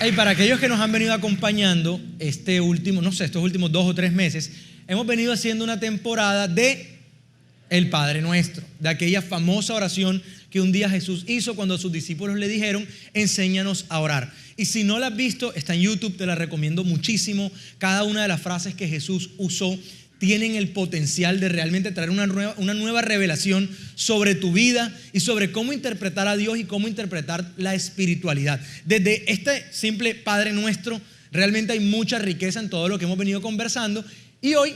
Y para aquellos que nos han venido acompañando estos últimos 2 o 3 meses, hemos venido haciendo una temporada de el Padre Nuestro, de aquella famosa oración que un día Jesús hizo cuando sus discípulos le dijeron: enséñanos a orar. Y si no la has visto, está en YouTube, te la recomiendo muchísimo. Cada una de las frases que Jesús usó tienen el potencial de realmente traer una nueva revelación sobre tu vida y sobre cómo interpretar a Dios y cómo interpretar la espiritualidad. Desde este simple Padre Nuestro, realmente hay mucha riqueza en todo lo que hemos venido conversando. Y hoy,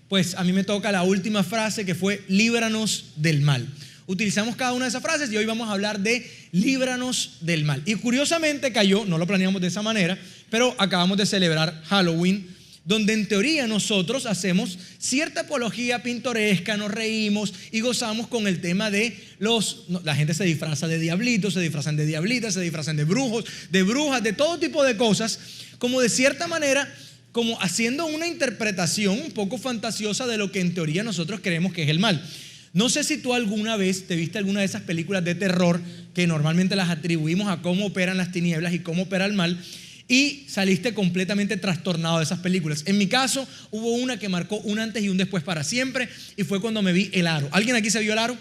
pues a mí me toca la última frase, que fue: líbranos del mal. Utilizamos cada una de esas frases y hoy vamos a hablar de líbranos del mal. Y curiosamente cayó, no lo planeamos de esa manera, pero acabamos de celebrar Halloween, donde en teoría nosotros hacemos cierta apología pintoresca, nos reímos y gozamos con el tema de la gente se disfraza de diablitos, se disfrazan de diablitas, se disfrazan de brujos, de brujas, de todo tipo de cosas, como de cierta manera, como haciendo una interpretación un poco fantasiosa de lo que en teoría nosotros creemos que es el mal. No sé si tú alguna vez te viste alguna de esas películas de terror que normalmente las atribuimos a cómo operan las tinieblas y cómo opera el mal, y saliste completamente trastornado de esas películas. En mi caso, hubo una que marcó un antes y un después para siempre, y fue cuando me vi El Aro. ¿Alguien aquí se vio El Aro?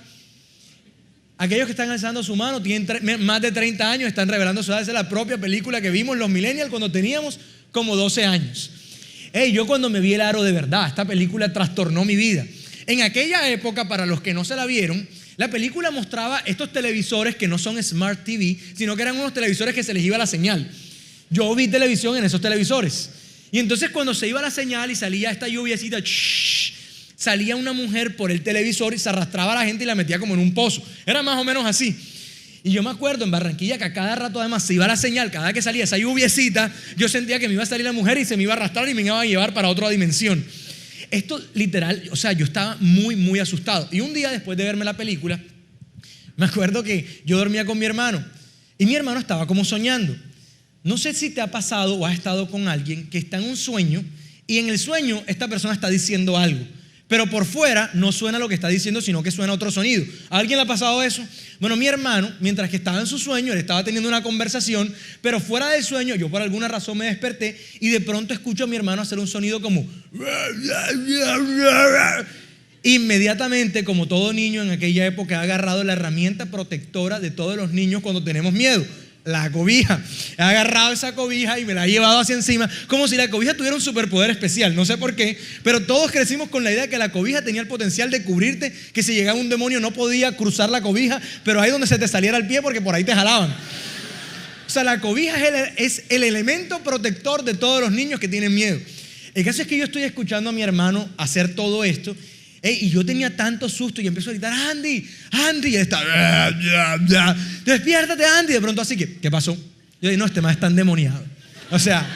Aquellos que están alzando su mano tienen más de 30 años, están revelando su edad. Esa es la propia película que vimos los millennials cuando teníamos como 12 años. Yo cuando me vi El Aro, de verdad, esta película trastornó mi vida. En aquella época, para los que no se la vieron, la película mostraba estos televisores que no son Smart TV, sino que eran unos televisores que se les iba la señal. Yo vi televisión en esos televisores. Y entonces cuando se iba la señal y salía esta lluviecita, salía una mujer por el televisor y se arrastraba a la gente y la metía como en un pozo. Era más o menos así. Y yo me acuerdo en Barranquilla que a cada rato además se iba la señal, cada que salía esa lluviecita, yo sentía que me iba a salir la mujer y se me iba a arrastrar y me iba a llevar para otra dimensión. Esto literal, o sea, yo estaba muy, muy asustado. Y un día después de verme la película, me acuerdo que yo dormía con mi hermano y mi hermano estaba como soñando. No sé si te ha pasado o has estado con alguien que está en un sueño y en el sueño esta persona está diciendo algo, pero por fuera no suena lo que está diciendo, sino que suena otro sonido. ¿A alguien le ha pasado eso? Bueno, mi hermano, mientras que estaba en su sueño, él estaba teniendo una conversación, pero fuera del sueño, yo por alguna razón me desperté y de pronto escucho a mi hermano hacer un sonido como... Inmediatamente, como todo niño en aquella época, ha agarrado la herramienta protectora de todos los niños cuando tenemos miedo: la cobija. He agarrado esa cobija y me la he llevado hacia encima, como si la cobija tuviera un superpoder especial. No sé por qué, pero todos crecimos con la idea de que la cobija tenía el potencial de cubrirte, que si llegaba un demonio no podía cruzar la cobija, pero ahí donde se te saliera el pie, porque por ahí te jalaban. O sea, la cobija es el elemento protector de todos los niños que tienen miedo. El caso es que yo estoy escuchando a mi hermano hacer todo esto, y yo tenía tanto susto y empiezo a gritar: Andy, Andy, y él está: despiértate, Andy. De pronto así que, ¿qué pasó? Yo dije: no, este más está endemoniado. O sea,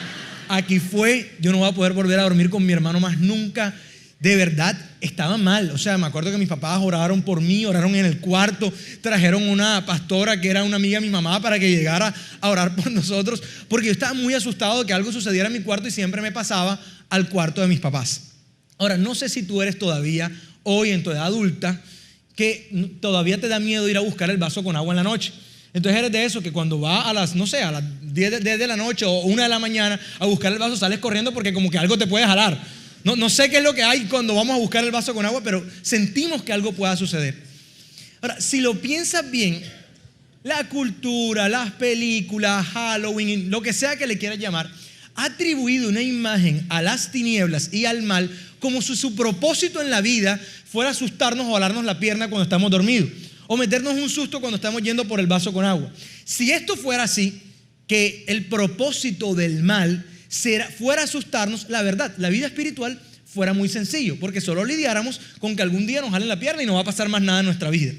aquí fue, yo no voy a poder volver a dormir con mi hermano más nunca. De verdad, estaba mal. O sea, me acuerdo que mis papás oraron por mí, oraron en el cuarto, trajeron una pastora que era una amiga de mi mamá para que llegara a orar por nosotros, porque yo estaba muy asustado de que algo sucediera en mi cuarto y siempre me pasaba al cuarto de mis papás. Ahora, no sé si tú eres todavía, hoy en tu edad adulta, que todavía te da miedo ir a buscar el vaso con agua en la noche. Entonces eres de eso que cuando va a las 10 de la noche o 1 de la mañana a buscar el vaso, sales corriendo porque como que algo te puede jalar. No sé qué es lo que hay cuando vamos a buscar el vaso con agua, pero sentimos que algo pueda suceder. Ahora, si lo piensas bien, la cultura, las películas, Halloween, lo que sea que le quieras llamar, ha atribuido una imagen a las tinieblas y al mal como si su propósito en la vida fuera asustarnos o jalarnos la pierna cuando estamos dormidos, o meternos un susto cuando estamos yendo por el vaso con agua. Si esto fuera así, que el propósito del mal fuera asustarnos, la verdad, la vida espiritual fuera muy sencillo, porque solo lidiáramos con que algún día nos jalen la pierna y no va a pasar más nada en nuestra vida.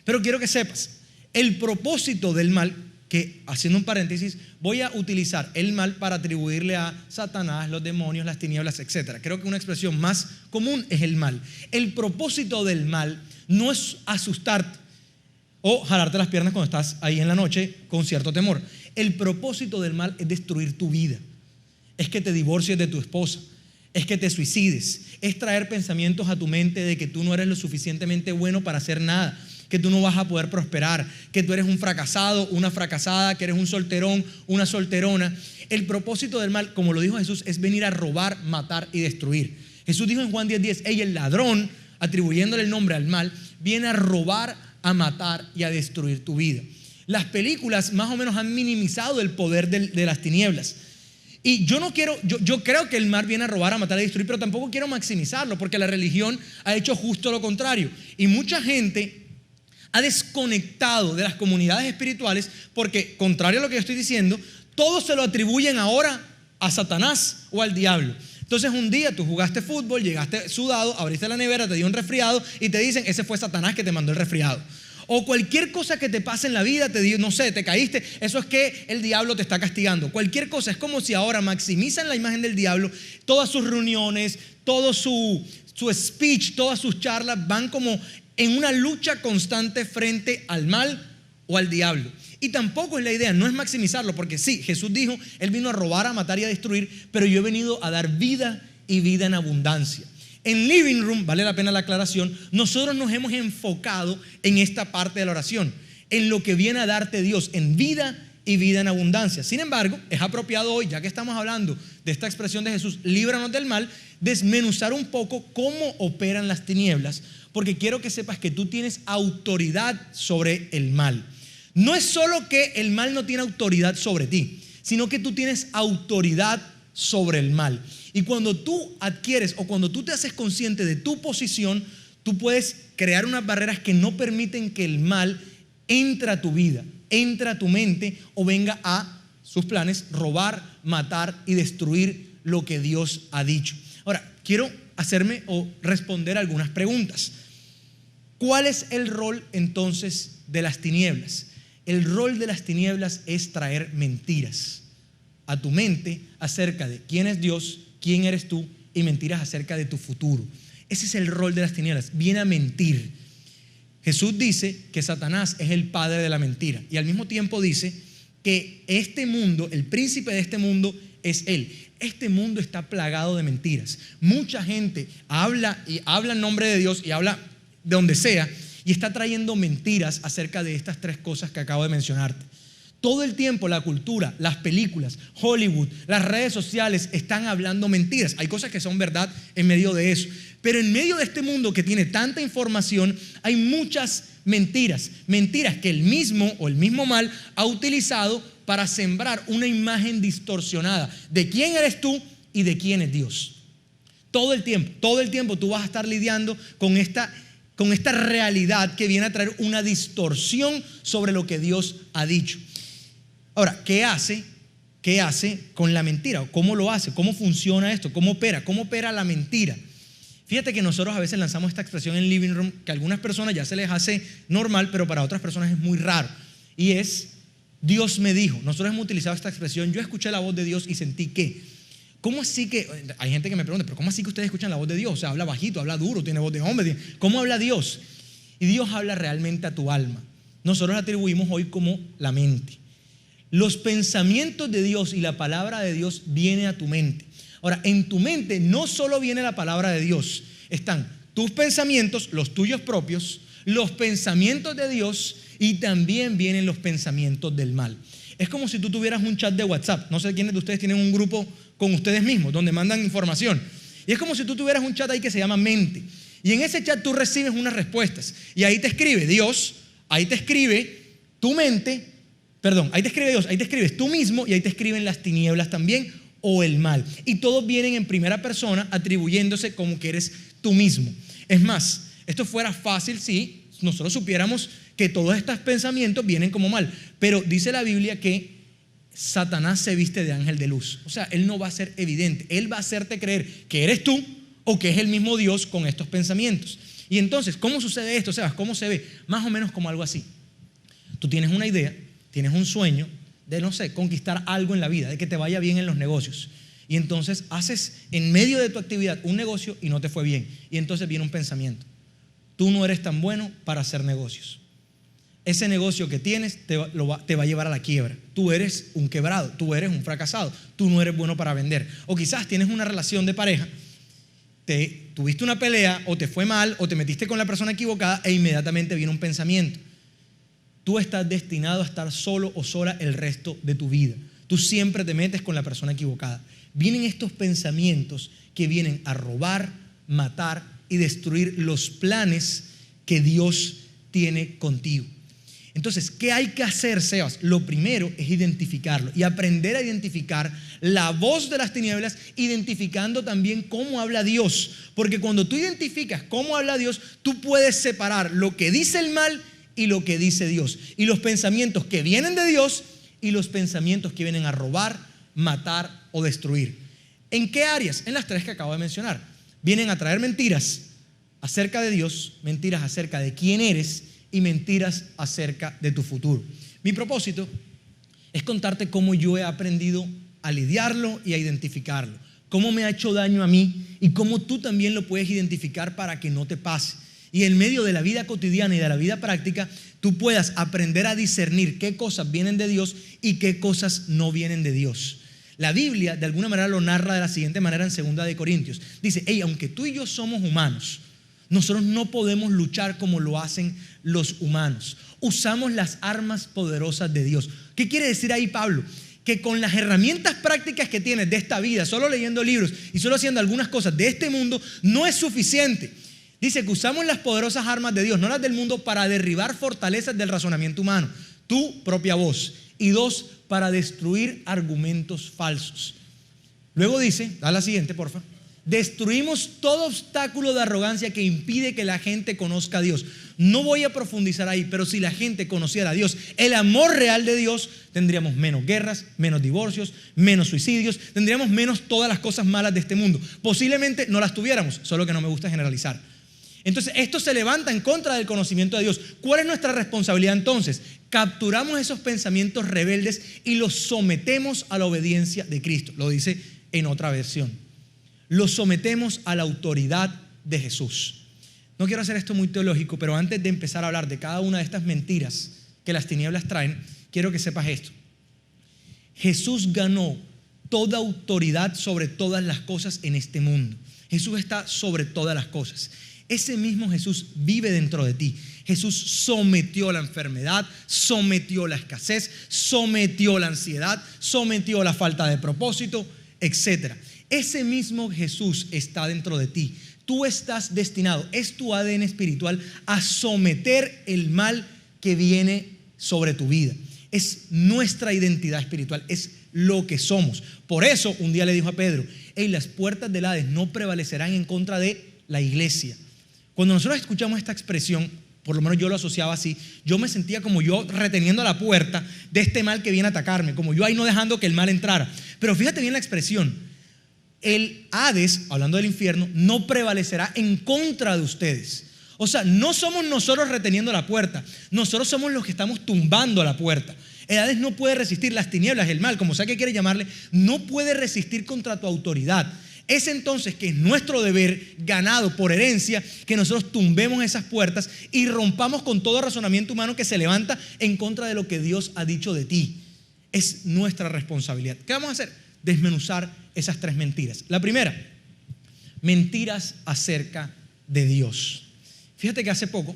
Pero quiero que sepas, el propósito del mal, que haciendo un paréntesis, voy a utilizar el mal para atribuirle a Satanás, los demonios, las tinieblas, etc. Creo que una expresión más común es el mal. El propósito del mal no es asustarte o jalarte las piernas cuando estás ahí en la noche con cierto temor. El propósito del mal es destruir tu vida, es que te divorcies de tu esposa, es que te suicides, es traer pensamientos a tu mente de que tú no eres lo suficientemente bueno para hacer nada, que tú no vas a poder prosperar, que tú eres un fracasado, una fracasada, que eres un solterón, una solterona. El propósito del mal, como lo dijo Jesús, es venir a robar, matar y destruir. Jesús dijo en Juan 10:10, el ladrón, atribuyéndole el nombre al mal, viene a robar, a matar y a destruir tu vida. Las películas más o menos han minimizado el poder de las tinieblas. Y yo creo que el mal viene a robar, a matar y a destruir, pero tampoco quiero maximizarlo, porque la religión ha hecho justo lo contrario. Y mucha gente ha desconectado de las comunidades espirituales porque, contrario a lo que yo estoy diciendo, todos se lo atribuyen ahora a Satanás o al diablo. Entonces un día tú jugaste fútbol, llegaste sudado, abriste la nevera, te dio un resfriado y te dicen, ese fue Satanás que te mandó el resfriado. O cualquier cosa que te pase en la vida, te dio, no sé, te caíste, eso es que el diablo te está castigando. Cualquier cosa, es como si ahora maximizan la imagen del diablo. Todas sus reuniones, todo su speech, todas sus charlas van como en una lucha constante frente al mal o al diablo. Y tampoco es la idea, no es maximizarlo, porque sí, Jesús dijo, Él vino a robar, a matar y a destruir, pero yo he venido a dar vida y vida en abundancia. En Living Room, vale la pena la aclaración, nosotros nos hemos enfocado en esta parte de la oración, en lo que viene a darte Dios, en vida y vida en abundancia. Sin embargo, es apropiado hoy, ya que estamos hablando de esta expresión de Jesús, líbranos del mal, desmenuzar un poco cómo operan las tinieblas, porque quiero que sepas que tú tienes autoridad sobre el mal. No es solo que el mal no tiene autoridad sobre ti, sino que tú tienes autoridad sobre el mal. Y cuando tú adquieres o cuando tú te haces consciente de tu posición, tú puedes crear unas barreras que no permiten que el mal entre a tu vida, entre a tu mente o venga a sus planes, robar, matar y destruir lo que Dios ha dicho. Ahora, quiero hacerme o responder algunas preguntas. ¿Cuál es el rol entonces de las tinieblas? El rol de las tinieblas es traer mentiras a tu mente acerca de quién es Dios, quién eres tú y mentiras acerca de tu futuro. Ese es el rol de las tinieblas, viene a mentir. Jesús dice que Satanás es el padre de la mentira y al mismo tiempo dice que este mundo, el príncipe de este mundo es él. Este mundo está plagado de mentiras. Mucha gente habla en nombre de Dios y habla de donde sea y está trayendo mentiras acerca de estas tres cosas que acabo de mencionarte. Todo el tiempo la cultura, las películas, Hollywood, las redes sociales están hablando mentiras. Hay cosas que son verdad en medio de eso. Pero en medio de este mundo que tiene tanta información, hay muchas mentiras. Mentiras que el mismo mal ha utilizado para sembrar una imagen distorsionada de quién eres tú y de quién es Dios. Todo el tiempo tú vas a estar lidiando con esta realidad que viene a traer una distorsión sobre lo que Dios ha dicho. Ahora, ¿qué hace con la mentira? ¿Cómo lo hace? ¿Cómo funciona esto? ¿Cómo opera la mentira? Fíjate que nosotros a veces lanzamos esta expresión en Living Room que a algunas personas ya se les hace normal, pero para otras personas es muy raro. Y es, Dios me dijo. Nosotros hemos utilizado esta expresión, yo escuché la voz de Dios y sentí que. ¿Cómo así que? Hay gente que me pregunta, ¿pero cómo así que ustedes escuchan la voz de Dios? O sea, habla bajito, habla duro, tiene voz de hombre. ¿Cómo habla Dios? Y Dios habla realmente a tu alma. Nosotros la atribuimos hoy como la mente. Los pensamientos de Dios y la palabra de Dios viene a tu mente. Ahora, en tu mente no solo viene la palabra de Dios, están tus pensamientos, los tuyos propios, los pensamientos de Dios y también vienen los pensamientos del mal. Es como si tú tuvieras un chat de WhatsApp. No sé quiénes de ustedes tienen un grupo con ustedes mismos donde mandan información. Y es como si tú tuvieras un chat ahí que se llama mente. Y en ese chat tú recibes unas respuestas. Y ahí te escribe Dios, ahí te escribe tu mente. Perdón, ahí te escribe Dios, ahí te escribes tú mismo y ahí te escriben las tinieblas también o el mal. Y todos vienen en primera persona atribuyéndose como que eres tú mismo. Es más, esto fuera fácil si nosotros supiéramos que todos estos pensamientos vienen como mal. Pero dice la Biblia que Satanás se viste de ángel de luz. O sea, él no va a ser evidente. Él va a hacerte creer que eres tú o que es el mismo Dios con estos pensamientos. Y entonces, ¿cómo sucede esto, Sebas? ¿Cómo se ve? Más o menos como algo así. Tú tienes una idea, tienes un sueño de, no sé, conquistar algo en la vida, de que te vaya bien en los negocios. Y entonces haces en medio de tu actividad un negocio y no te fue bien. Y entonces viene un pensamiento. Tú no eres tan bueno para hacer negocios. Ese negocio que tienes te va a llevar a la quiebra. Tú eres un quebrado, tú eres un fracasado, tú no eres bueno para vender. O quizás tienes una relación de pareja tuviste una pelea o te fue mal o te metiste con la persona equivocada e inmediatamente viene un pensamiento. Tú estás destinado a estar solo o sola el resto de tu vida. Tú siempre te metes con la persona equivocada. Vienen estos pensamientos que vienen a robar, matar y destruir los planes que Dios tiene contigo. Entonces, ¿qué hay que hacer, Sebas? Lo primero es identificarlo y aprender a identificar la voz de las tinieblas, identificando también cómo habla Dios. Porque cuando tú identificas cómo habla Dios, tú puedes separar lo que dice el mal y lo que dice Dios. Y los pensamientos que vienen de Dios y los pensamientos que vienen a robar, matar o destruir. ¿En qué áreas? En las tres que acabo de mencionar. Vienen a traer mentiras acerca de Dios, mentiras acerca de quién eres y mentiras acerca de tu futuro. Mi propósito es contarte cómo yo he aprendido a lidiarlo y a identificarlo, cómo me ha hecho daño a mí y cómo tú también lo puedes identificar para que no te pase. Y en medio de la vida cotidiana y de la vida práctica, tú puedas aprender a discernir qué cosas vienen de Dios y qué cosas no vienen de Dios. La Biblia de alguna manera lo narra de la siguiente manera en 2 de Corintios. Dice, aunque tú y yo somos humanos, nosotros no podemos luchar como lo hacen los humanos. Usamos las armas poderosas de Dios. ¿Qué quiere decir ahí Pablo? Que con las herramientas prácticas que tienes de esta vida, solo leyendo libros y solo haciendo algunas cosas de este mundo, no es suficiente. Dice que usamos las poderosas armas de Dios, no las del mundo, para derribar fortalezas del razonamiento humano, tu propia voz. Y 2, para destruir argumentos falsos. Luego dice, da la siguiente porfa. Destruimos todo obstáculo de arrogancia que impide que la gente conozca a Dios. No voy a profundizar ahí, pero si la gente conociera a Dios, el amor real de Dios, tendríamos menos guerras, menos divorcios, menos suicidios, tendríamos menos todas las cosas malas de este mundo. Posiblemente no las tuviéramos, solo que no me gusta generalizar. Entonces esto se levanta en contra del conocimiento de Dios. ¿Cuál es nuestra responsabilidad entonces? Capturamos esos pensamientos rebeldes y los sometemos a la obediencia de Cristo. Lo dice en otra versión. Los sometemos a la autoridad de Jesús. No quiero hacer esto muy teológico, pero antes de empezar a hablar de cada una de estas mentiras que las tinieblas traen, quiero que sepas esto. Jesús ganó toda autoridad sobre todas las cosas en este mundo. Jesús está sobre todas las cosas. Ese mismo Jesús vive dentro de ti. Jesús sometió la enfermedad, sometió la escasez, sometió la ansiedad, sometió la falta de propósito, etc. Ese mismo Jesús está dentro de ti. Tú estás destinado, es tu ADN espiritual, a someter el mal que viene sobre tu vida. Es nuestra identidad espiritual, es lo que somos. Por eso un día le dijo a Pedro, las puertas del Hades no prevalecerán en contra de la iglesia. Cuando nosotros escuchamos esta expresión, por lo menos yo lo asociaba así, yo me sentía como yo reteniendo la puerta de este mal que viene a atacarme, como yo ahí no dejando que el mal entrara. Pero fíjate bien la expresión, el Hades, hablando del infierno, no prevalecerá en contra de ustedes. O sea, no somos nosotros reteniendo la puerta, nosotros somos los que estamos tumbando la puerta. El Hades no puede resistir, las tinieblas, el mal, como sea que quiere llamarle, no puede resistir contra tu autoridad. Es entonces que es nuestro deber, ganado por herencia, que nosotros tumbemos esas puertas y rompamos con todo razonamiento humano que se levanta en contra de lo que Dios ha dicho de ti. Es nuestra responsabilidad. ¿Qué vamos a hacer? Desmenuzar esas 3 mentiras. La primera, mentiras acerca de Dios. Fíjate que hace poco,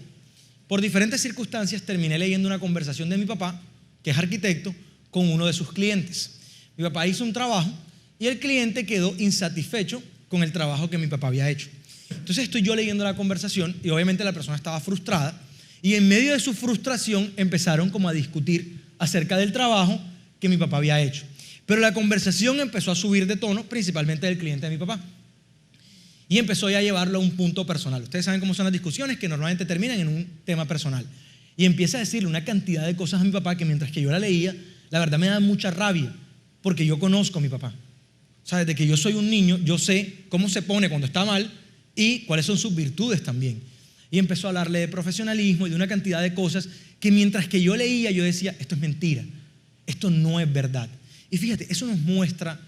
por diferentes circunstancias, terminé leyendo una conversación de mi papá, que es arquitecto, con uno de sus clientes. Mi papá hizo un trabajo y el cliente quedó insatisfecho con el trabajo que mi papá había hecho. Entonces estoy yo leyendo la conversación y obviamente la persona estaba frustrada y en medio de su frustración empezaron como a discutir acerca del trabajo que mi papá había hecho. Pero la conversación empezó a subir de tono, principalmente del cliente de mi papá. Y empezó ya a llevarlo a un punto personal. Ustedes saben cómo son las discusiones que normalmente terminan en un tema personal. Y empieza a decirle una cantidad de cosas a mi papá que mientras que yo la leía, la verdad me da mucha rabia porque yo conozco a mi papá. O sea, desde que yo soy un niño, yo sé cómo se pone cuando está mal y cuáles son sus virtudes también. Y empezó a hablarle de profesionalismo y de una cantidad de cosas que mientras que yo leía, yo decía, esto es mentira, esto no es verdad. Y fíjate, eso nos muestra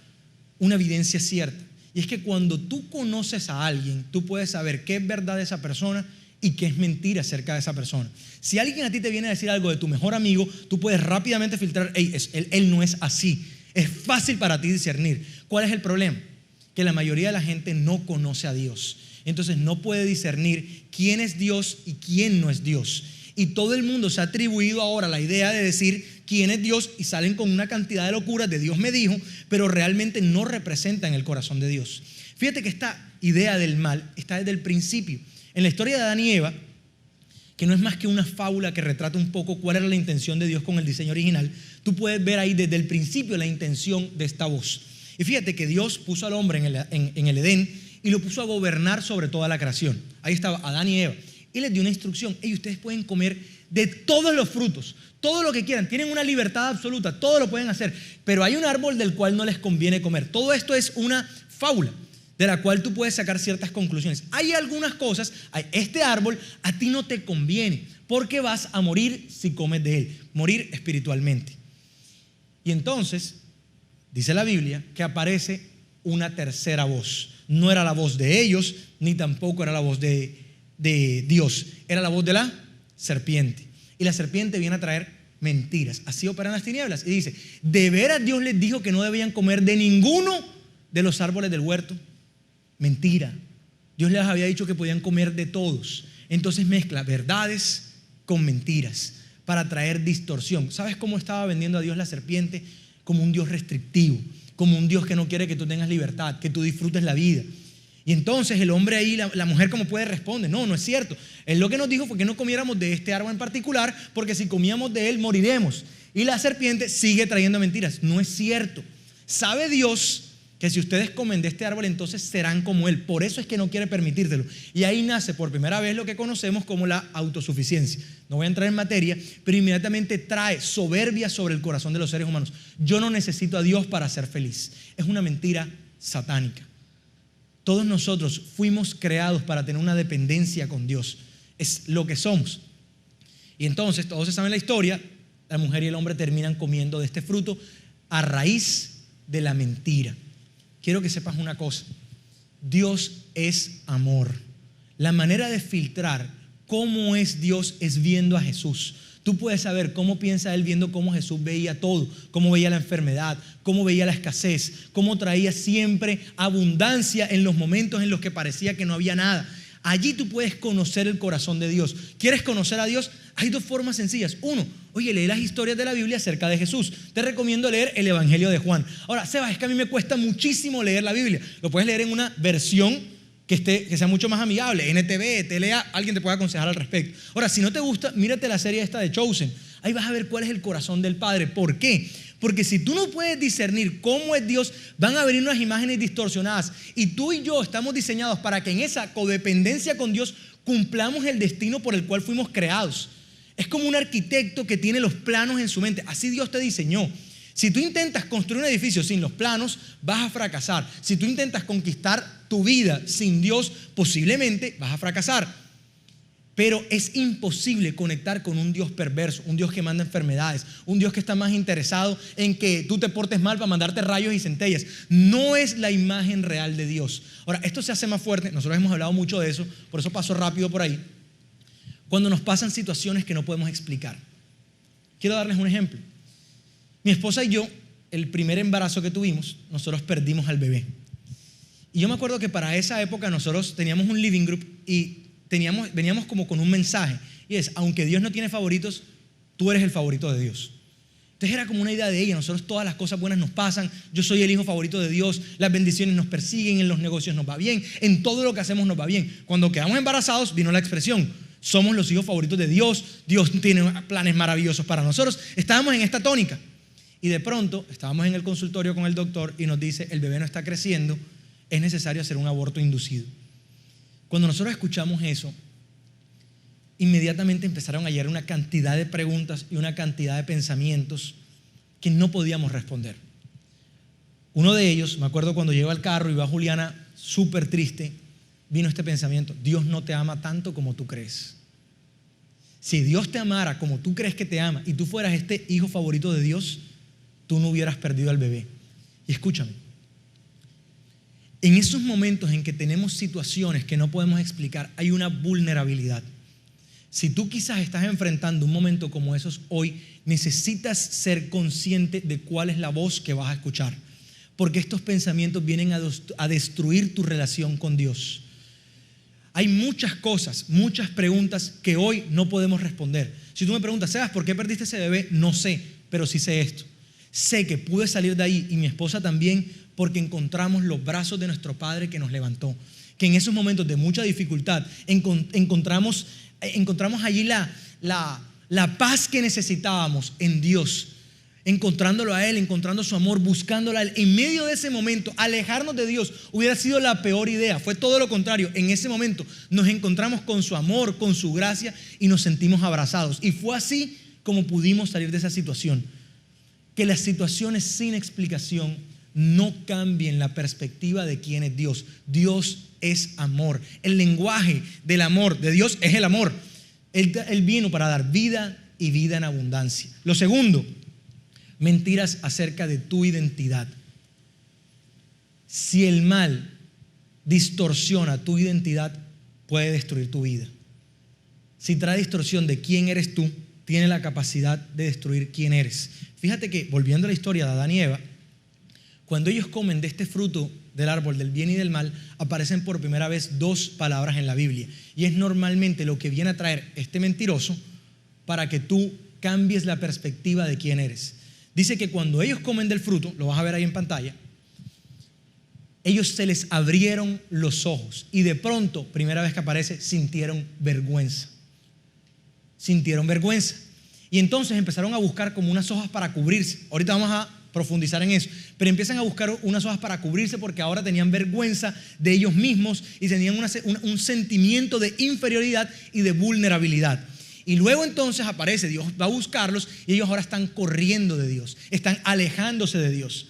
una evidencia cierta. Y es que cuando tú conoces a alguien, tú puedes saber qué es verdad de esa persona y qué es mentira acerca de esa persona. Si alguien a ti te viene a decir algo de tu mejor amigo, tú puedes rápidamente filtrar, él no es así. Es fácil para ti discernir. ¿Cuál es el problema? que la mayoría de la gente no conoce a Dios. Entonces no puede discernir quién es Dios y quién no es Dios. Y todo el mundo se ha atribuido ahora la idea de decir quién es Dios y salen con una cantidad de locuras de Dios me dijo, pero realmente no representan el corazón de Dios. Fíjate que esta idea del mal está desde el principio. En la historia de Adán y Eva, que no es más que una fábula que retrata un poco cuál era la intención de Dios con el diseño original, tú puedes ver ahí desde el principio la intención de esta voz. Y fíjate que Dios puso al hombre en el Edén y lo puso a gobernar sobre toda la creación. Ahí estaba Adán y Eva. Y les dio una instrucción: ustedes pueden comer de todos los frutos, todo lo que quieran, tienen una libertad absoluta, todo lo pueden hacer, pero hay un árbol del cual no les conviene comer. Todo esto es una fábula de la cual tú puedes sacar ciertas conclusiones. Hay algunas cosas, este árbol a ti no te conviene, porque vas a morir si comes de él, morir espiritualmente. Y entonces, dice la Biblia, que aparece una tercera voz. No era la voz de ellos, ni tampoco era la voz de Dios, era la voz de la serpiente. Y la serpiente viene a traer mentiras. Así operan las tinieblas. Y dice: ¿de veras Dios les dijo que no debían comer de ninguno de los árboles del huerto? Mentira. Dios les había dicho que podían comer de todos. Entonces mezcla verdades con mentiras para traer distorsión. ¿Sabes cómo estaba vendiendo a Dios la serpiente? Como un Dios restrictivo, como un Dios que no quiere que tú tengas libertad, que tú disfrutes la vida. Y entonces el hombre ahí, la mujer como puede responde: no es cierto. Él lo que nos dijo fue que no comiéramos de este árbol en particular, porque si comíamos de él moriremos. Y la serpiente sigue trayendo mentiras. No es cierto. Sabe Dios que si ustedes comen de este árbol, entonces serán como él. Por eso es que no quiere permitírtelo. Y ahí nace por primera vez lo que conocemos como la autosuficiencia. No voy a entrar en materia, pero inmediatamente trae soberbia sobre el corazón de los seres humanos. Yo no necesito a Dios para ser feliz. Es una mentira satánica. Todos nosotros fuimos creados para tener una dependencia con Dios. Es lo que somos. Y entonces, todos saben la historia, la mujer y el hombre terminan comiendo de este fruto a raíz de la mentira. Quiero que sepas una cosa: Dios es amor. La manera de filtrar cómo es Dios es viendo a Jesús. Tú puedes saber cómo piensa Él viendo cómo Jesús veía todo, cómo veía la enfermedad, cómo veía la escasez, cómo traía siempre abundancia en los momentos en los que parecía que no había nada. Allí tú puedes conocer el corazón de Dios. ¿Quieres conocer a Dios? Hay dos formas sencillas. Uno, lee las historias de la Biblia acerca de Jesús. Te recomiendo leer el Evangelio de Juan. Ahora, Sebas, es que a mí me cuesta muchísimo leer la Biblia. Lo puedes leer en una versión que sea mucho más amigable, NTV, TLA, alguien te puede aconsejar al respecto. Ahora, si no te gusta, mírate la serie esta de Chosen. Ahí vas a ver cuál es el corazón del Padre. ¿Por qué? Porque si tú no puedes discernir cómo es Dios, van a venir unas imágenes distorsionadas. Y tú y yo estamos diseñados para que en esa codependencia con Dios cumplamos el destino por el cual fuimos creados. Es como un arquitecto que tiene los planos en su mente. Así Dios te diseñó. Si tú intentas construir un edificio sin los planos, vas a fracasar. Si tú intentas conquistar tu vida sin Dios, posiblemente vas a fracasar. Pero es imposible conectar con un Dios perverso, un Dios que manda enfermedades, un Dios que está más interesado en que tú te portes mal para mandarte rayos y centellas. No es la imagen real de Dios. Ahora, esto se hace más fuerte. Nosotros hemos hablado mucho de eso, por eso paso rápido por ahí. Cuando nos pasan situaciones que no podemos explicar. Quiero darles un ejemplo. Mi esposa y yo, el primer embarazo que tuvimos, nosotros perdimos al bebé. Y yo me acuerdo que para esa época nosotros teníamos un living group y veníamos como con un mensaje. Y es: aunque Dios no tiene favoritos, tú eres el favorito de Dios. Entonces era como una idea de ella. Nosotros todas las cosas buenas nos pasan. Yo soy el hijo favorito de Dios. Las bendiciones nos persiguen. En los negocios nos va bien. En todo lo que hacemos nos va bien. Cuando quedamos embarazados vino la expresión: somos los hijos favoritos de Dios. Dios tiene planes maravillosos para nosotros. Estábamos en esta tónica. Y de pronto estábamos en el consultorio con el doctor y nos dice: el bebé no está creciendo, es necesario hacer un aborto inducido. Cuando nosotros escuchamos eso, inmediatamente empezaron a llegar una cantidad de preguntas y una cantidad de pensamientos que no podíamos responder. Uno de ellos, me acuerdo cuando llegó al carro y iba Juliana súper triste, vino este pensamiento: Dios no te ama tanto como tú crees. Si Dios te amara como tú crees que te ama y tú fueras este hijo favorito de Dios, tú no hubieras perdido al bebé. Y escúchame, en esos momentos en que tenemos situaciones que no podemos explicar, hay una vulnerabilidad. Si tú quizás estás enfrentando un momento como esos hoy, necesitas ser consciente de cuál es la voz que vas a escuchar. porque estos pensamientos vienen a destruir tu relación con Dios. Hay muchas cosas, muchas preguntas que hoy no podemos responder. Si tú me preguntas, Sebas, ¿por qué perdiste ese bebé? No sé, pero sí sé esto. Sé que pude salir de ahí, y mi esposa también, porque encontramos los brazos de nuestro Padre que nos levantó. Que en esos momentos de mucha dificultad encontramos allí la paz que necesitábamos en Dios. Encontrándolo a Él, encontrando su amor, buscándolo a Él. En medio de ese momento, alejarnos de Dios hubiera sido la peor idea. Fue todo lo contrario. En ese momento nos encontramos con su amor, con su gracia, y nos sentimos abrazados. Y fue así como pudimos salir de esa situación. Que las situaciones sin explicación no cambien la perspectiva de quién es Dios. Dios es amor. El lenguaje del amor de Dios es el amor. Él vino para dar vida y vida en abundancia. Lo segundo, mentiras acerca de tu identidad. Si el mal distorsiona tu identidad, puede destruir tu vida. Si trae distorsión de quién eres tú, tiene la capacidad de destruir quién eres. Fíjate que, volviendo a la historia de Adán y Eva, cuando ellos comen de este fruto del árbol del bien y del mal, aparecen por primera vez dos palabras en la Biblia. Y es normalmente lo que viene a traer este mentiroso para que tú cambies la perspectiva de quién eres. Dice que cuando ellos comen del fruto, lo vas a ver ahí en pantalla, ellos se les abrieron los ojos y de pronto, primera vez que aparece, sintieron vergüenza. Sintieron vergüenza. Y entonces empezaron a buscar como unas hojas para cubrirse. Ahorita vamos a profundizar en eso. Pero empiezan a buscar unas hojas para cubrirse porque ahora tenían vergüenza de ellos mismos y tenían un sentimiento de inferioridad y de vulnerabilidad. Y luego entonces aparece, Dios va a buscarlos y ellos ahora están corriendo de Dios, están alejándose de Dios.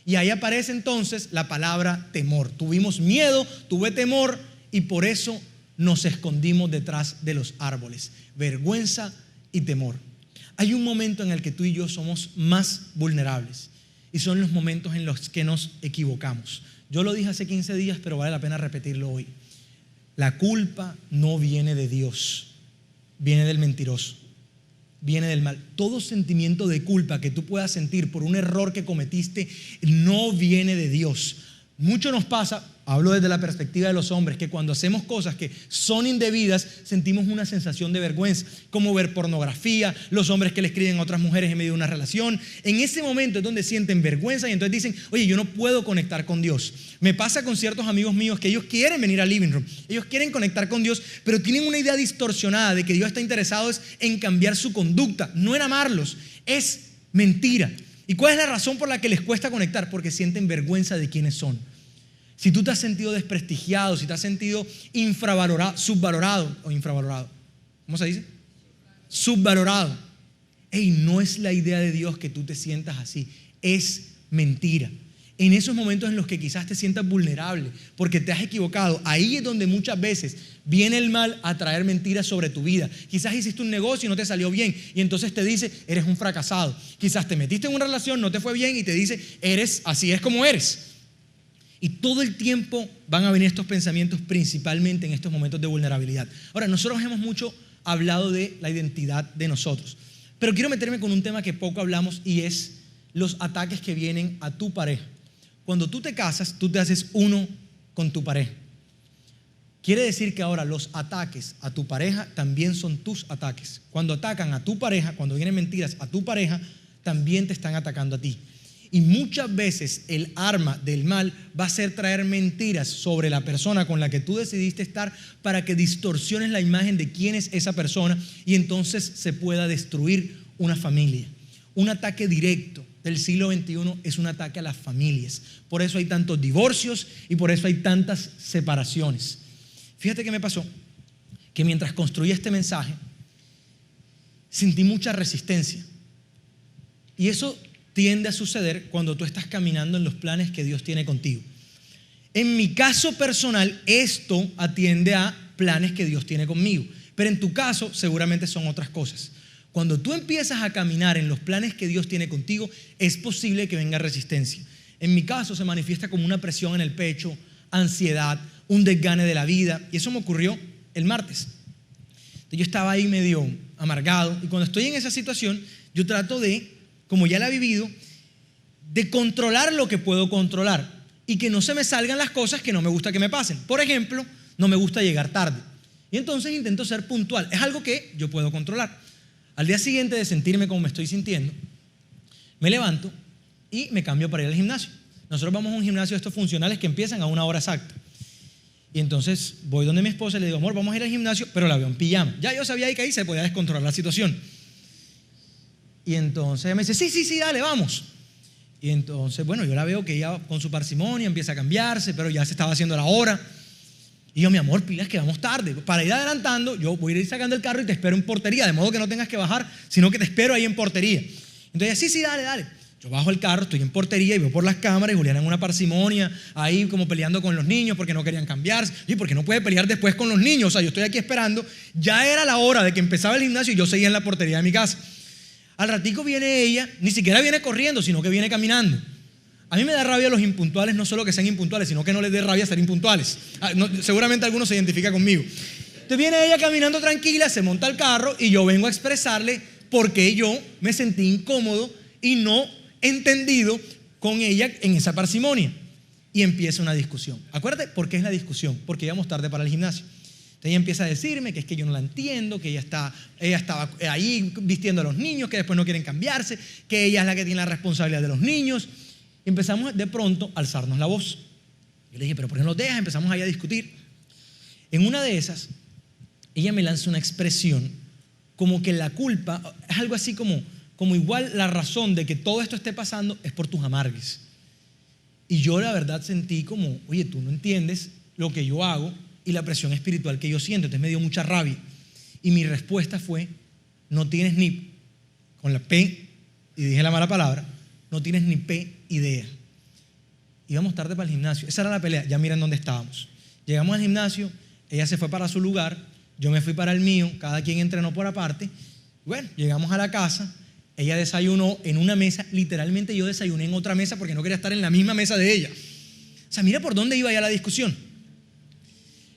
Y ahí aparece entonces la palabra temor. Tuvimos miedo, tuve temor y por eso nos escondimos detrás de los árboles. Vergüenza y temor. Hay un momento en el que tú y yo somos más vulnerables y son los momentos en los que nos equivocamos. Yo lo dije hace 15 días, pero vale la pena repetirlo hoy. La culpa no viene de Dios. Viene del mentiroso, viene del mal. Todo sentimiento de culpa que tú puedas sentir por un error que cometiste no viene de Dios. Mucho nos pasa, hablo desde la perspectiva de los hombres, que cuando hacemos cosas que son indebidas sentimos una sensación de vergüenza, como ver pornografía, los hombres que le escriben a otras mujeres en medio de una relación. En ese momento es donde sienten vergüenza y entonces dicen, oye, yo no puedo conectar con Dios. Me pasa con ciertos amigos míos que ellos quieren venir al living room, ellos quieren conectar con Dios, pero tienen una idea distorsionada de que Dios está interesado en cambiar su conducta, no en amarlos. Es mentira. ¿Y cuál es la razón por la que les cuesta conectar? Porque sienten vergüenza de quiénes son. Si tú te has sentido desprestigiado, si te has sentido subvalorado, ¿cómo se dice? Subvalorado. No es la idea de Dios que tú te sientas así, es mentira. En esos momentos en los que quizás te sientas vulnerable porque te has equivocado, ahí es donde muchas veces viene el mal a traer mentiras sobre tu vida. Quizás hiciste un negocio y no te salió bien y entonces te dice, eres un fracasado. Quizás te metiste en una relación, no te fue bien y te dice, así es como eres. Y todo el tiempo van a venir estos pensamientos, principalmente en estos momentos de vulnerabilidad. Ahora, nosotros hemos mucho hablado de la identidad de nosotros, pero quiero meterme con un tema que poco hablamos y es los ataques que vienen a tu pareja. Cuando tú te casas, tú te haces uno con tu pareja. Quiere decir que ahora los ataques a tu pareja también son tus ataques. Cuando atacan a tu pareja, cuando vienen mentiras a tu pareja, también te están atacando a ti. Y muchas veces el arma del mal va a ser traer mentiras sobre la persona con la que tú decidiste estar para que distorsiones la imagen de quién es esa persona y entonces se pueda destruir una familia. Un ataque directo del siglo XXI es un ataque a las familias. Por eso hay tantos divorcios y por eso hay tantas separaciones. Fíjate qué me pasó, que mientras construía este mensaje sentí mucha resistencia. Y eso tiende a suceder cuando tú estás caminando en los planes que Dios tiene contigo. En mi caso personal, esto atiende a planes que Dios tiene conmigo, pero en tu caso seguramente son otras cosas. Cuando tú empiezas a caminar en los planes que Dios tiene contigo, es posible que venga resistencia. En mi caso se manifiesta como una presión en el pecho, ansiedad, un desgane de la vida, y eso me ocurrió el martes. Entonces yo estaba ahí medio amargado y cuando estoy en esa situación, yo trato de, como ya la he vivido, de controlar lo que puedo controlar y que no se me salgan las cosas que no me gusta que me pasen. Por ejemplo, no me gusta llegar tarde. Y entonces intento ser puntual. Es algo que yo puedo controlar. Al día siguiente de sentirme como me estoy sintiendo, me levanto y me cambio para ir al gimnasio. Nosotros vamos a un gimnasio de estos funcionales que empiezan a una hora exacta. Y entonces voy donde mi esposa y le digo, amor, vamos a ir al gimnasio, pero la veo en pijama. Ya yo sabía que ahí se podía descontrolar la situación. Y entonces ella me dice, sí, dale, vamos. Y entonces, bueno, yo la veo que ella con su parsimonia empieza a cambiarse, pero ya se estaba haciendo la hora. Y yo, mi amor, pilas que vamos tarde. Para ir adelantando, yo voy a ir sacando el carro y te espero en portería, de modo que no tengas que bajar, sino que te espero ahí en portería. Entonces, sí, dale. Yo bajo el carro, estoy en portería y veo por las cámaras y Juliana en una parsimonia, ahí como peleando con los niños porque no querían cambiarse. Y porque no puede pelear después con los niños. O sea, yo estoy aquí esperando. Ya era la hora de que empezaba el gimnasio y yo seguía en la portería de mi casa. Al ratico viene ella, ni siquiera viene corriendo, sino que viene caminando. A mí me da rabia los impuntuales, no solo que sean impuntuales, sino que no les dé rabia ser impuntuales. Seguramente algunos se identifica conmigo. Entonces viene ella caminando tranquila, se monta al carro y yo vengo a expresarle por qué yo me sentí incómodo y no entendido con ella en esa parsimonia. Y empieza una discusión. Acuérdate, ¿por qué es la discusión? Porque íbamos tarde para el gimnasio. Entonces ella empieza a decirme que es que yo no la entiendo, que ella estaba ahí vistiendo a los niños, que después no quieren cambiarse, que ella es la que tiene la responsabilidad de los niños. Y empezamos de pronto a alzarnos la voz. Yo le dije, pero ¿por qué no nos dejas? Empezamos ahí a discutir. En una de esas, ella me lanza una expresión como que la culpa, es algo así como igual la razón de que todo esto esté pasando es por tus amargues. Y yo la verdad sentí como, oye, tú no entiendes lo que yo hago y la presión espiritual que yo siento. Entonces me dio mucha rabia. Y mi respuesta fue, no tienes ni, con la P, y dije la mala palabra, no tienes ni P idea. Íbamos tarde para el gimnasio. Esa era la pelea. Ya miren dónde estábamos. Llegamos al gimnasio, ella se fue para su lugar, yo me fui para el mío, cada quien entrenó por aparte. Bueno, llegamos a la casa, ella desayunó en una mesa, literalmente yo desayuné en otra mesa porque no quería estar en la misma mesa de ella. O sea, mira por dónde iba ya la discusión.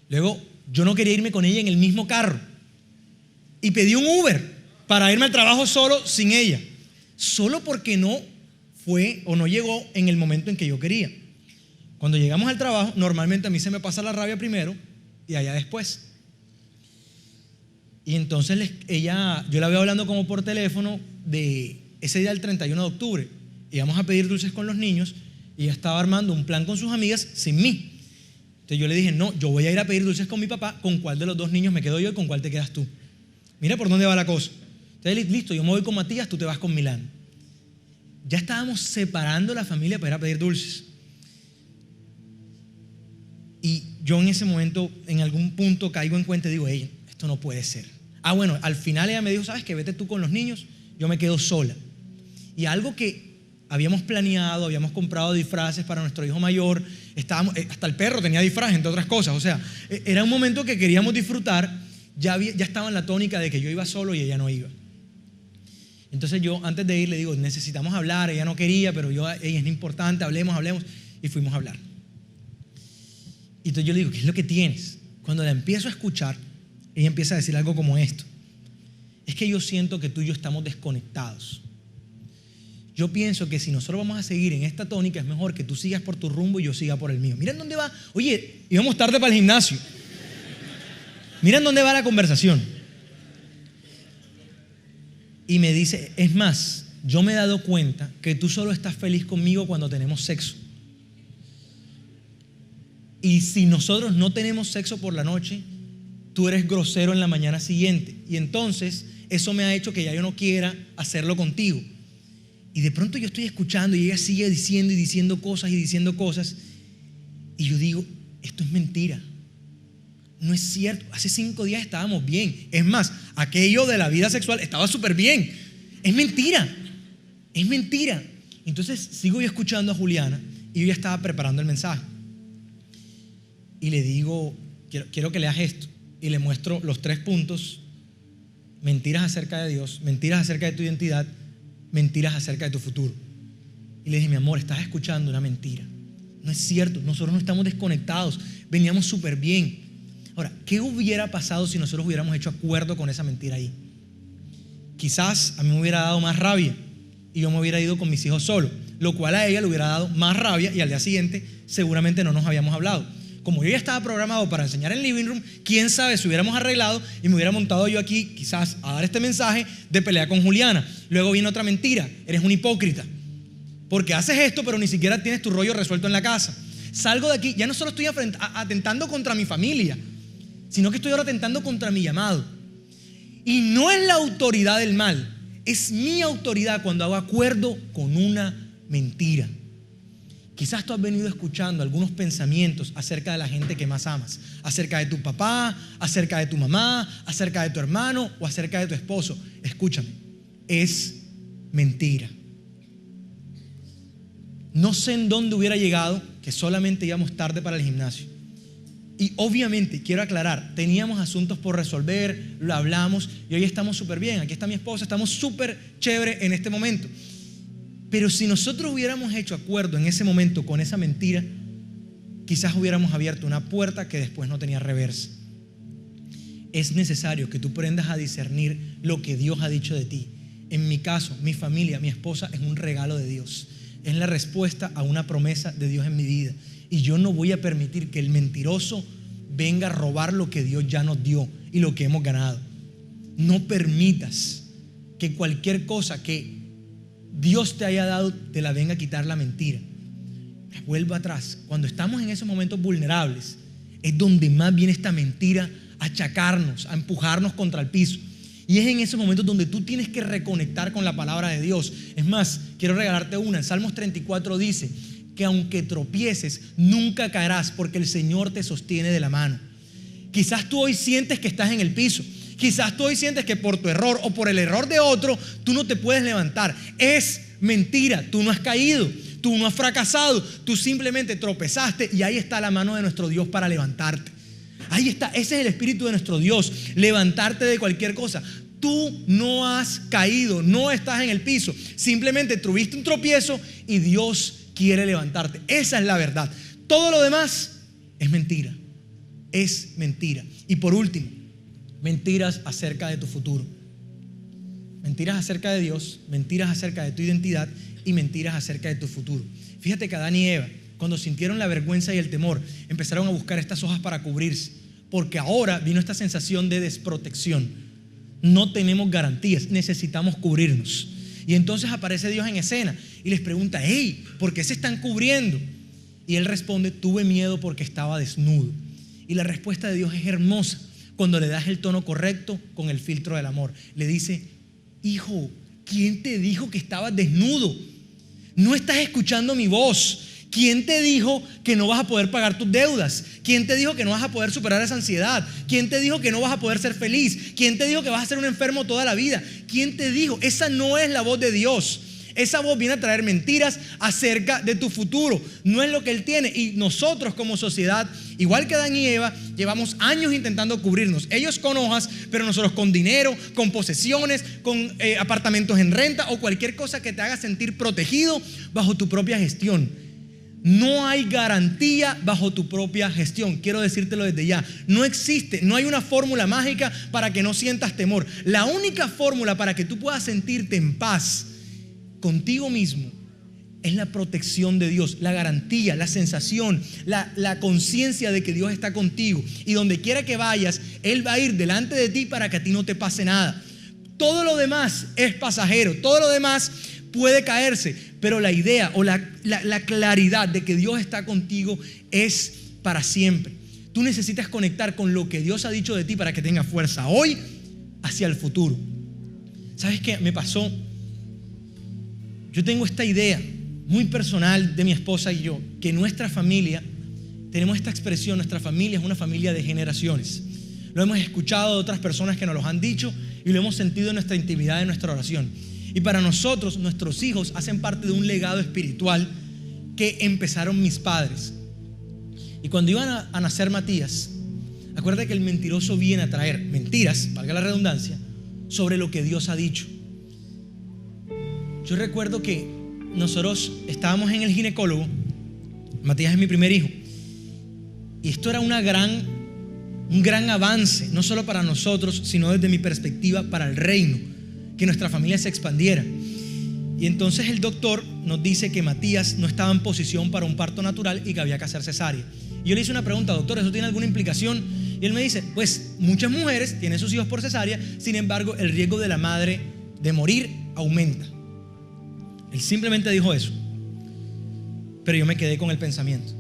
Luego, yo no quería irme con ella en el mismo carro y pedí un Uber para irme al trabajo solo sin ella, solo porque no fue o no llegó en el momento en que yo quería. Cuando llegamos al trabajo, normalmente a mí se me pasa la rabia primero y a ella después. Y entonces yo la veo hablando como por teléfono de ese día del 31 de octubre. Íbamos a pedir dulces con los niños y ella estaba armando un plan con sus amigas sin mí. Entonces yo le dije, no, yo voy a ir a pedir dulces con mi papá, ¿con cuál de los dos niños me quedo yo y con cuál te quedas tú? Mira por dónde va la cosa. Entonces, listo, yo me voy con Matías, tú te vas con Milán. Ya estábamos separando la familia para ir a pedir dulces. Y yo en ese momento, en algún punto caigo en cuenta y digo, hey, esto no puede ser. Bueno, al final ella me dijo, ¿sabes qué? Vete tú con los niños, yo me quedo sola. Y algo que habíamos planeado, habíamos comprado disfraces para nuestro hijo mayor, hasta el perro tenía disfraz, entre otras cosas. O sea, era un momento que queríamos disfrutar, ya estaba en la tónica de que yo iba solo y ella no iba. Entonces yo antes de ir le digo, necesitamos hablar, ella no quería, pero ella es importante, hablemos, y fuimos a hablar. Y entonces yo le digo, ¿qué es lo que tienes? Cuando la empiezo a escuchar, ella empieza a decir algo como esto: es que yo siento que tú y yo estamos desconectados. Yo pienso que si nosotros vamos a seguir en esta tónica, es mejor que tú sigas por tu rumbo y yo siga por el mío. Miren dónde va. Oye, íbamos tarde para el gimnasio. Miren dónde va la conversación. Y me dice, es más, yo me he dado cuenta que tú solo estás feliz conmigo cuando tenemos sexo. Y si nosotros no tenemos sexo por la noche, tú eres grosero en la mañana siguiente. Y entonces eso me ha hecho que ya yo no quiera hacerlo contigo. Y de pronto yo estoy escuchando y ella sigue diciendo y diciendo cosas y diciendo cosas. Y yo digo, esto es mentira. No es cierto. Hace 5 días estábamos bien. Es más, aquello de la vida sexual estaba súper bien. Es mentira. Es mentira. Entonces sigo yo escuchando a Juliana y yo ya estaba preparando el mensaje. Y le digo, quiero que leas esto. Y le muestro los 3 puntos: mentiras acerca de Dios, mentiras acerca de tu identidad, mentiras acerca de tu futuro. Y le dije, mi amor, estás escuchando una mentira. No es cierto, nosotros no estamos desconectados, veníamos súper bien. Ahora, ¿qué hubiera pasado si nosotros hubiéramos hecho acuerdo con esa mentira ahí? Quizás a mí me hubiera dado más rabia y yo me hubiera ido con mis hijos solo. lo cual a ella le hubiera dado más rabia y al día siguiente seguramente no nos habíamos hablado. Como yo ya estaba programado para enseñar en living room, quién sabe si hubiéramos arreglado y me hubiera montado yo aquí quizás a dar este mensaje de pelea con Juliana. Luego viene otra mentira: eres un hipócrita porque haces esto pero ni siquiera tienes tu rollo resuelto en la casa. Salgo de aquí, ya no solo estoy atentando contra mi familia, sino que estoy ahora atentando contra mi llamado. Y no es la autoridad del mal, es mi autoridad cuando hago acuerdo con una mentira. Quizás tú has venido escuchando algunos pensamientos acerca de la gente que más amas, acerca de tu papá, acerca de tu mamá, acerca de tu hermano o acerca de tu esposo. Escúchame, es mentira. No sé en dónde hubiera llegado que solamente íbamos tarde para el gimnasio. Y obviamente, quiero aclarar, teníamos asuntos por resolver, lo hablamos y hoy estamos súper bien. Aquí está mi esposa, estamos súper chévere en este momento. Pero si nosotros hubiéramos hecho acuerdo en ese momento con esa mentira, quizás hubiéramos abierto una puerta que después no tenía reversa. Es necesario que tú aprendas a discernir lo que Dios ha dicho de ti. En mi caso, mi familia, mi esposa es un regalo de Dios. Es la respuesta a una promesa de Dios en mi vida. Y yo no voy a permitir que el mentiroso venga a robar lo que Dios ya nos dio y lo que hemos ganado. No permitas que cualquier cosa que Dios te haya dado te la venga a quitar la mentira. Vuelvo atrás. Cuando estamos en esos momentos vulnerables es donde más viene esta mentira a achacarnos, a empujarnos contra el piso. Y es en esos momentos donde tú tienes que reconectar con la palabra de Dios. Es más, quiero regalarte una. En Salmos 34 dice que aunque tropieces, nunca caerás porque el Señor te sostiene de la mano. Quizás tú hoy sientes que estás en el piso. Quizás tú hoy sientes que por tu error o por el error de otro, tú no te puedes levantar. Es mentira, tú no has caído, tú no has fracasado, tú simplemente tropezaste y ahí está la mano de nuestro Dios para levantarte. Ahí está, ese es el espíritu de nuestro Dios, levantarte de cualquier cosa. Tú no has caído, no estás en el piso, simplemente tuviste un tropiezo y Dios quiere levantarte. Esa es la verdad. Todo lo demás es mentira, es mentira. Y por último, mentiras acerca de tu futuro. Mentiras acerca de Dios, mentiras acerca de tu identidad y mentiras acerca de tu futuro. Fíjate que Adán y Eva, cuando sintieron la vergüenza y el temor, empezaron a buscar estas hojas para cubrirse, porque ahora vino esta sensación de desprotección. No tenemos garantías, necesitamos cubrirnos. Y entonces aparece Dios en escena y les pregunta: hey, ¿por qué se están cubriendo? Y él responde: tuve miedo porque estaba desnudo. Y la respuesta de Dios es hermosa cuando le das el tono correcto con el filtro del amor. Le dice: hijo, ¿quién te dijo que estabas desnudo? No estás escuchando mi voz. ¿Quién te dijo que no vas a poder pagar tus deudas? ¿Quién te dijo que no vas a poder superar esa ansiedad? ¿Quién te dijo que no vas a poder ser feliz? ¿Quién te dijo que vas a ser un enfermo toda la vida? ¿Quién te dijo? Esa no es la voz de Dios. Esa voz viene a traer mentiras acerca de tu futuro. No es lo que Él tiene. Y nosotros como sociedad, igual que Adán y Eva, llevamos años intentando cubrirnos. Ellos con hojas, pero nosotros con dinero, con posesiones, con apartamentos en renta o cualquier cosa que te haga sentir protegido bajo tu propia gestión. No hay garantía bajo tu propia gestión. Quiero decírtelo desde ya. No existe, no hay una fórmula mágica para que no sientas temor. La única fórmula para que tú puedas sentirte en paz contigo mismo es la protección de Dios, la garantía, la sensación, la conciencia de que Dios está contigo. Y donde quiera que vayas, Él va a ir delante de ti para que a ti no te pase nada. Todo lo demás es pasajero, todo lo demás puede caerse, pero la idea o la claridad de que Dios está contigo es para siempre. Tú necesitas conectar con lo que Dios ha dicho de ti para que tengas fuerza hoy hacia el futuro. ¿Sabes qué me pasó? Yo tengo esta idea muy personal de mi esposa y yo, que nuestra familia, tenemos esta expresión: nuestra familia es una familia de generaciones. Lo hemos escuchado de otras personas que nos lo han dicho y lo hemos sentido en nuestra intimidad, en nuestra oración. Y para nosotros, nuestros hijos hacen parte de un legado espiritual que empezaron mis padres. Y cuando iban a nacer Matías, acuérdate que el mentiroso viene a traer mentiras, valga la redundancia, sobre lo que Dios ha dicho. Yo recuerdo que nosotros estábamos en el ginecólogo. Matías es mi primer hijo. Y esto era un gran avance, no solo para nosotros, sino desde mi perspectiva para el reino, que nuestra familia se expandiera. Y entonces el doctor nos dice que Matías no estaba en posición para un parto natural y que había que hacer cesárea. Y yo le hice una pregunta: doctor, ¿eso tiene alguna implicación? Y él me dice: pues muchas mujeres tienen sus hijos por cesárea, sin embargo el riesgo de la madre de morir aumenta. Él simplemente dijo eso. Pero yo me quedé con el pensamiento.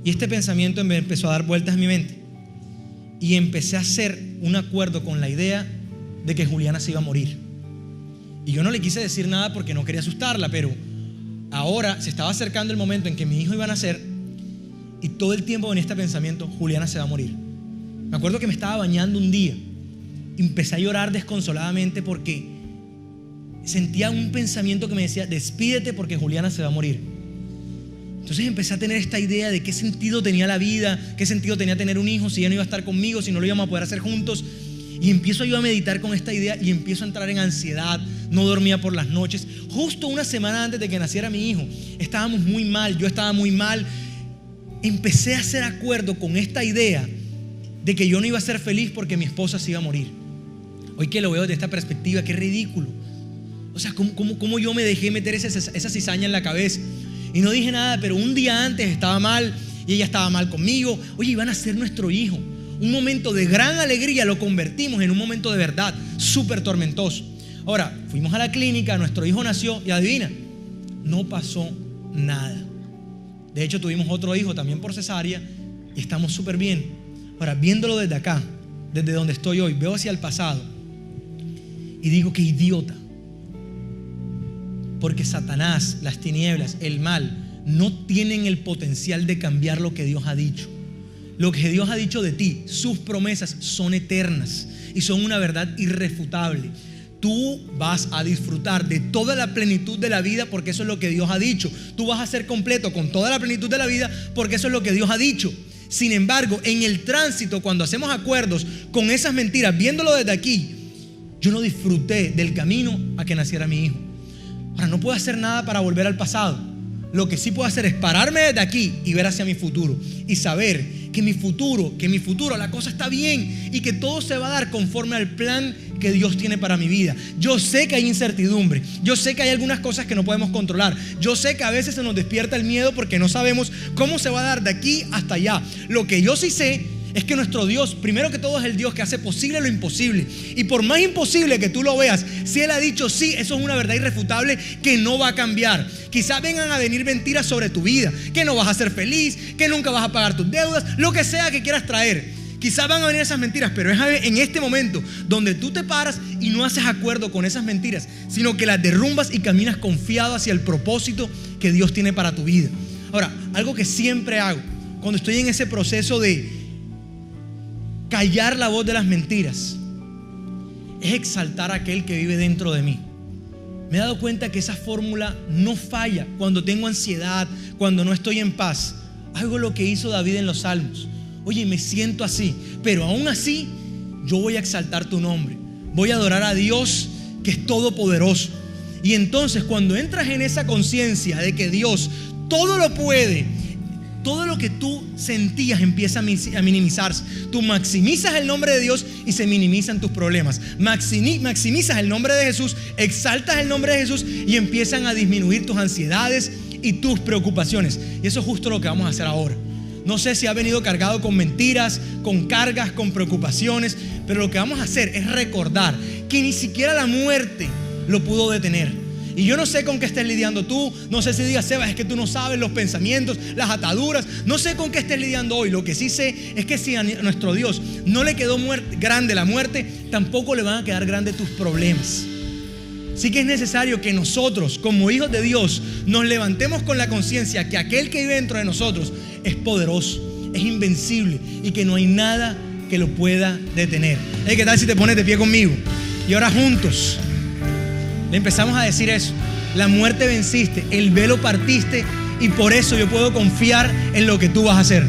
Y este pensamiento me empezó a dar vueltas en mi mente. Y empecé a hacer un acuerdo con la idea de que Juliana se iba a morir. Y yo no le quise decir nada porque no quería asustarla, pero ahora se estaba acercando el momento en que mi hijo iba a nacer y todo el tiempo venía este pensamiento: Juliana se va a morir. Me acuerdo que me estaba bañando un día y empecé a llorar desconsoladamente porque sentía un pensamiento que me decía: despídete porque Juliana se va a morir. Entonces empecé a tener esta idea de qué sentido tenía la vida, qué sentido tenía tener un hijo si ella no iba a estar conmigo, si no lo íbamos a poder hacer juntos. Y empiezo yo a meditar con esta idea y empiezo a entrar en ansiedad. No dormía por las noches. Justo una semana antes de que naciera mi hijo, estábamos muy mal, yo estaba muy mal. Empecé a hacer acuerdo con esta idea de que yo no iba a ser feliz porque mi esposa se iba a morir. Hoy que lo veo desde esta perspectiva, qué ridículo. O sea, ¿cómo yo me dejé meter esa cizaña en la cabeza? Y no dije nada, pero un día antes estaba mal y ella estaba mal conmigo. Oye, iban a ser nuestro hijo. Un momento de gran alegría lo convertimos en un momento de verdad súper tormentoso. Ahora, fuimos a la clínica, nuestro hijo nació y adivina, no pasó nada. De hecho, tuvimos otro hijo también por cesárea y estamos súper bien. Ahora, viéndolo desde acá, desde donde estoy hoy, veo hacia el pasado y digo: qué idiota. Porque Satanás, las tinieblas, el mal, no tienen el potencial de cambiar lo que Dios ha dicho. Lo que Dios ha dicho de ti, sus promesas son eternas y son una verdad irrefutable. Tú vas a disfrutar de toda la plenitud de la vida porque eso es lo que Dios ha dicho. Tú vas a ser completo con toda la plenitud de la vida porque eso es lo que Dios ha dicho. Sin embargo, en el tránsito, cuando hacemos acuerdos con esas mentiras, viéndolo desde aquí, yo no disfruté del camino a que naciera mi hijo. Ahora, no puedo hacer nada para volver al pasado. Lo que sí puedo hacer es pararme desde aquí y ver hacia mi futuro y saber que mi futuro, la cosa está bien y que todo se va a dar conforme al plan que Dios tiene para mi vida. Yo sé que hay incertidumbre, yo sé que hay algunas cosas que no podemos controlar, yo sé que a veces se nos despierta el miedo porque no sabemos cómo se va a dar de aquí hasta allá. Lo que yo sí sé es que nuestro Dios, primero que todo, es el Dios que hace posible lo imposible. Y por más imposible que tú lo veas, si Él ha dicho sí, eso es una verdad irrefutable que no va a cambiar. Quizás vengan a venir mentiras sobre tu vida, que no vas a ser feliz, que nunca vas a pagar tus deudas, lo que sea que quieras traer. Quizás van a venir esas mentiras, pero es en este momento donde tú te paras y no haces acuerdo con esas mentiras, sino que las derrumbas y caminas confiado hacia el propósito que Dios tiene para tu vida. Ahora, algo que siempre hago cuando estoy en ese proceso de callar la voz de las mentiras es exaltar a aquel que vive dentro de mí. Me he dado cuenta que esa fórmula no falla cuando tengo ansiedad, cuando no estoy en paz. Hago lo que hizo David en los Salmos. Oye, me siento así, pero aún así yo voy a exaltar tu nombre. Voy a adorar a Dios que es todopoderoso. Y entonces cuando entras en esa conciencia de que Dios todo lo puede, todo lo que tú sentías empieza a minimizarse. Tú maximizas el nombre de Dios y se minimizan tus problemas. Maximizas el nombre de Jesús, exaltas el nombre de Jesús y empiezan a disminuir tus ansiedades y tus preocupaciones. Y eso es justo lo que vamos a hacer ahora. No sé si ha venido cargado con mentiras, con cargas, con preocupaciones, pero lo que vamos a hacer es recordar que ni siquiera la muerte lo pudo detener. Y yo no sé con qué estés lidiando tú. No sé si digas: Seba, es que tú no sabes los pensamientos, las ataduras. No sé con qué estés lidiando hoy. Lo que sí sé es que si a nuestro Dios no le quedó grande la muerte, tampoco le van a quedar grandes tus problemas. Sí que es necesario que nosotros, como hijos de Dios, nos levantemos con la conciencia que aquel que vive dentro de nosotros es poderoso, es invencible y que no hay nada que lo pueda detener. ¿Qué tal si te pones de pie conmigo? Y ahora juntos le empezamos a decir eso: la muerte venciste, el velo partiste y por eso yo puedo confiar en lo que tú vas a hacer.